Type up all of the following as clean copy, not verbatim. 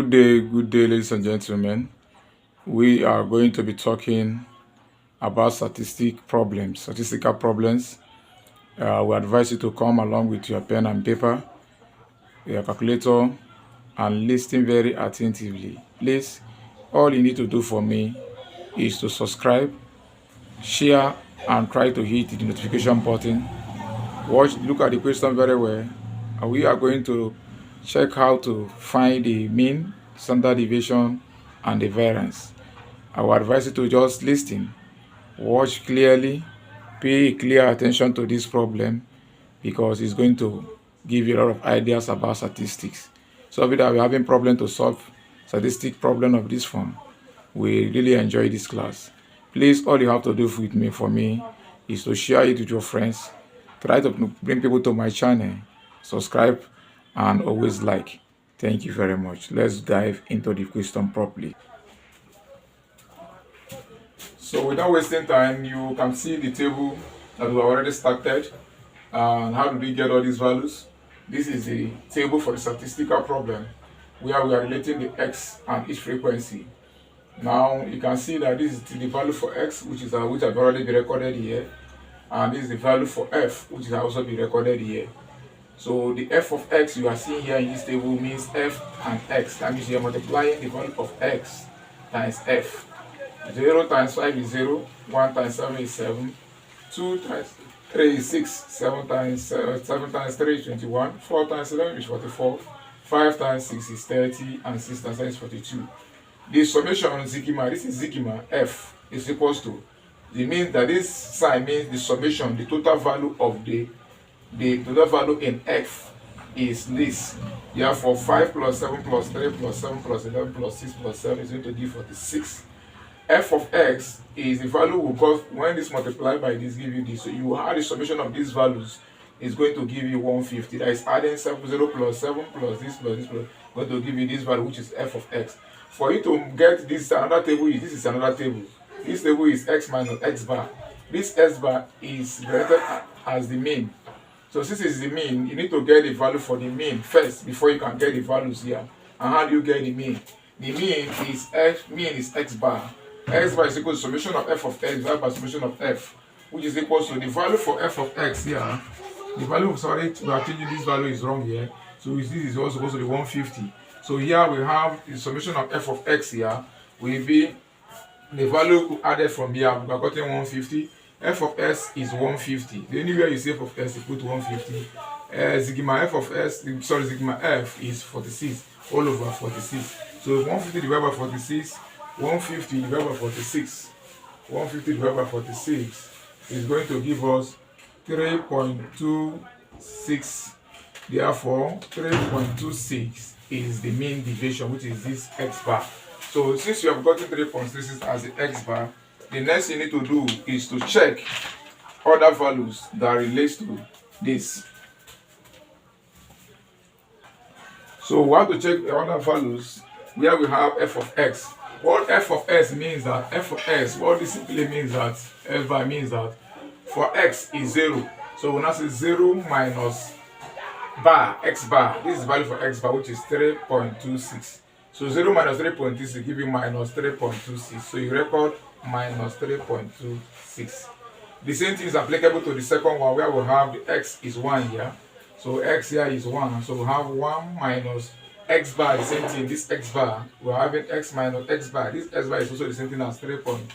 Good day, ladies and gentlemen. We are going to be talking about statistical problems. We advise you to come along with your pen and paper, your calculator, and listen very attentively. Please, all you need to do for me is to subscribe, share, and try to hit the notification button. Look at the question very well. And we are going to check how to find the mean, standard deviation, and the variance. I would advise you to just listen, watch clearly, pay clear attention to this problem because it's going to give you a lot of ideas about statistics. So if you are having problem to solve statistic problem of this form, we really enjoy this class. Please, all you have to do for me is to share it with your friends, try to bring people to my channel, subscribe, and always like. Thank you very much. Let's dive into the question properly. So without wasting time, you can see the table that we already started. And how do we get all these values? This is the table for the statistical problem where we are relating the x and each frequency. Now you can see that this is the value for x, which have already been recorded here, and this is the value for f, which has also been recorded here. So the f of x you are seeing here in this table means f and x. That means you are multiplying the value of x times f. 0 times 5 is 0, 1 times 7 is 7, 2 times 3 is 6, 7 times 3 is 21, 4 times 11 is 44, 5 times 6 is 30, and 6 times 7 is 42. The summation sigma, this is sigma f, is equals to, it means that this sign means the summation, the total value of the total value in f is this. Therefore 5 plus 7 plus 3 plus 7 plus 11 plus 6 plus 7 is going to give 46. F of x is the value we got when this multiplied by this give you this. So you add the summation of these values is going to give you 150. That is adding 0 plus 7 plus this going to give you this value, which is f of x. For you to get this another table, this is another table. This table is x minus x bar. This x bar is related as the mean. So since it's the mean, you need to get the value for the mean first before you can get the values here. And how do you get the mean? The mean is x bar. X bar is equal to summation of f of x divided by summation of f, which is equal to the value for f of x here. The value, sorry, we are changing this value is wrong here. So this is also supposed to be 150. So here we have the summation of f of x here will be the value added from here. We are getting 150. F of s is 150. The anywhere you say f of s, you put 150. Sigma f of s, sigma f is 46, all over 46. So 150 divided by 46, 150 divided by 46, 150 divided by 46 is going to give us 3.26. Therefore, 3.26 is the mean deviation, which is this x bar. So since you have gotten 3.26 as the x bar, the next thing you need to do is to check other values that relates to this. So we have to check the other values where we have f of x. What f of s means that what this simply means that f bar means that for x is 0. So when I say 0 minus bar, x bar, this is value for x bar, which is 3.26. So 0 minus 3.26 give you minus 3.26. So you record minus 3.26. The same thing is applicable to the second one where we have the x is 1 here. So x here is 1. So we have 1 minus x bar, the same thing. This x bar, we're having x minus x bar. This x bar is also the same thing as 3.26.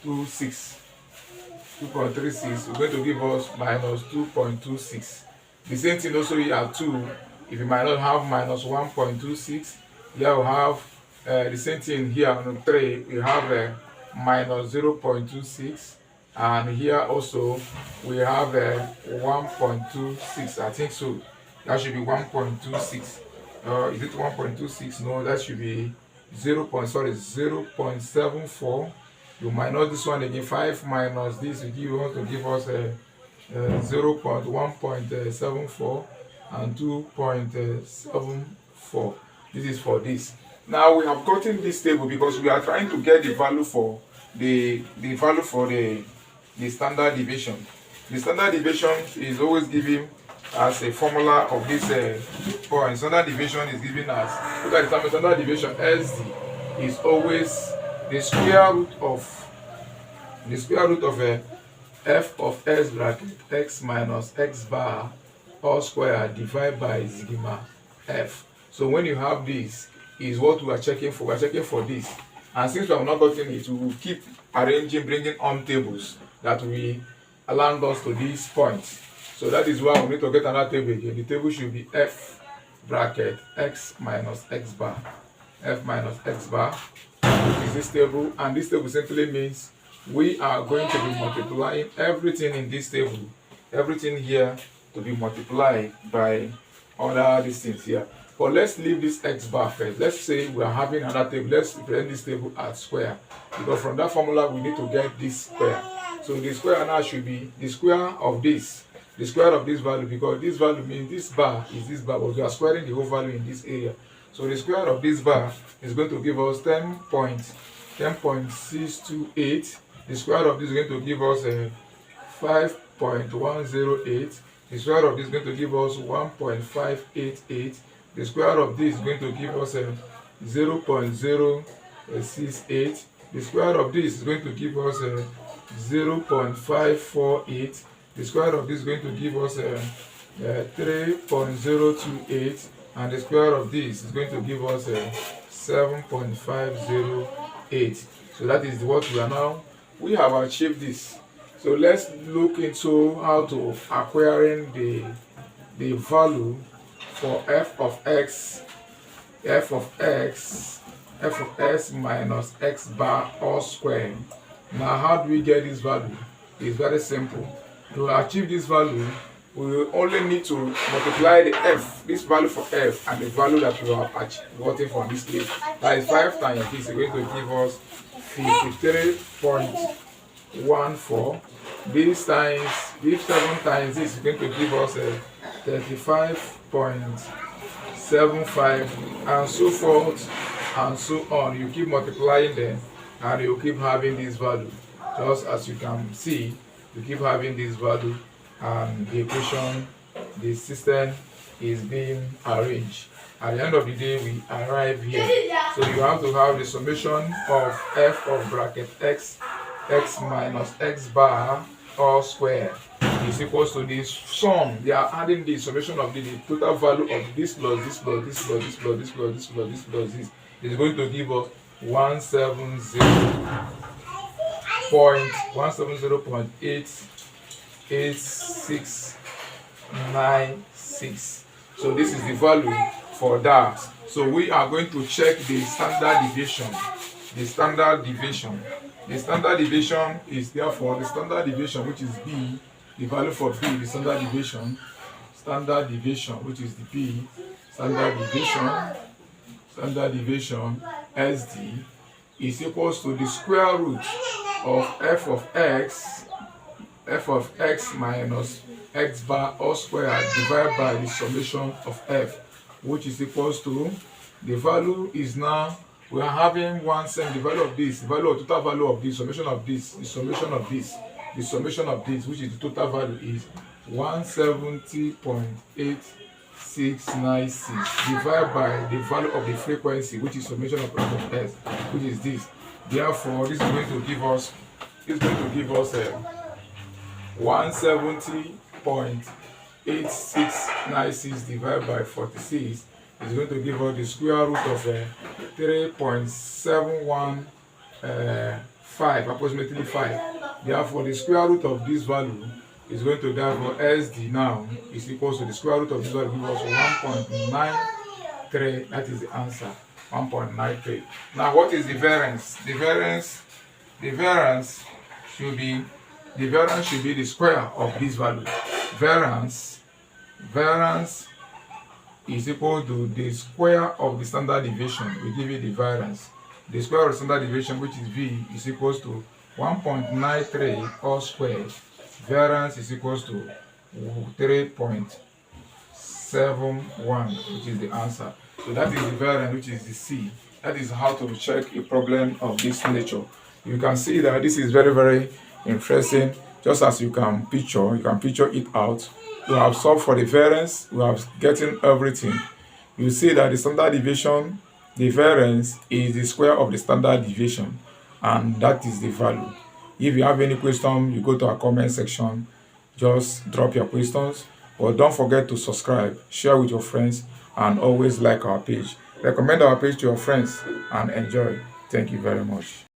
2.36 we're going to give us minus 2.26. The same thing also here 2. If you might not have minus 1.26, here we have the same thing here on 3. We have minus 0.26, and here also we have 1.26. I think so. That should be 1.26. Is it 1.26? No, that should be 0.74. You minus this one again. 5 minus this will want to give us 1.74 and 2.74. This is for this. Now we have gotten this table because we are trying to get the value for the standard deviation. The standard deviation is always giving as a formula of this point. Standard deviation is given as, look at the time, standard deviation SD is always the square root of f of x bracket x minus x bar all square divided by sigma f. So when you have this, is what we are checking for. We are checking for this, and since we have not gotten it, we will keep arranging, bringing on tables that will land us to this point. So that is why we need to get another table again. The table should be f bracket x minus x bar, f minus x bar, which is this table, and this table simply means we are going to be multiplying everything in this table, everything here, to be multiplied by other these things here. But let's leave this x bar first. Let's say we are having another table. Let's represent this table as square, because from that formula we need to get this square. So the square now should be the square of this, the square of this value, because this value means this bar is this bar, but we are squaring the whole value in this area. So the square of this bar is going to give us 10.628. The square of this is going to give us 5.108. The square of this is going to give us 1.588. The square of this is going to give us 0.068. The square of this is going to give us 0.548. The square of this is going to give us 3.028, and the square of this is going to give us 7.508. So that is what we are now. We have achieved this. So let's look into how to acquiring the value for f of x minus x bar all square. Now, how do we get this value? It's very simple. To achieve this value, we will only need to multiply the f, this value for f, and the value that we have gotten from this table. That is 5 times this is going to give us 53.14. This times, this 7 times this is going to give us 35.75, and so forth and so on. You keep multiplying them, and you keep having this value. Just as you can see, you keep having this value, and the equation, the system is being arranged. At the end of the day, we arrive here. So you have to have the summation of f of bracket x minus x bar all square is equals to this sum. They are adding the summation of the total value of this plus this plus this plus this plus this plus this plus this plus this is going to give us 170.8696. So this is the value for that. So we are going to check the standard deviation. The standard deviation is therefore the standard deviation, which is b, the value for b, the standard deviation, which is the b, standard deviation SD is equals to the square root of f of x minus x bar all square divided by the summation of f, which is equals to, the value is now, we are having one same, the value of this, the value of total value of this, summation of this, the summation of this, the summation of this, which is the total value, is 170.8696 divided by the value of the frequency, which is summation of s, which is this. Therefore, this is going to give us 170.8696 divided by 46 is going to give us the square root of 3.715, approximately 5. Therefore, the square root of this value is going to give us SD now is equals to the square root of this value give us 1.93. That is the answer, 1.93. Now, what is the variance? The variance should be the square of this value. Variance is equal to the square of the standard deviation. We give you the variance. The square of the standard deviation, which is v, is equals to 1.93 all squared. Variance is equals to 3.71, which is the answer. So that is the variance, which is the C. That is how to check a problem of this nature. You can see that this is very, very interesting just as you can picture it out. We have solved for the variance, we have getting everything. You see that the standard deviation, the variance is the square of the standard deviation, and that is the value. If you have any question, you go to our comment section, just drop your questions. But don't forget to subscribe, share with your friends, and always like our page. Recommend our page to your friends and enjoy. Thank you very much.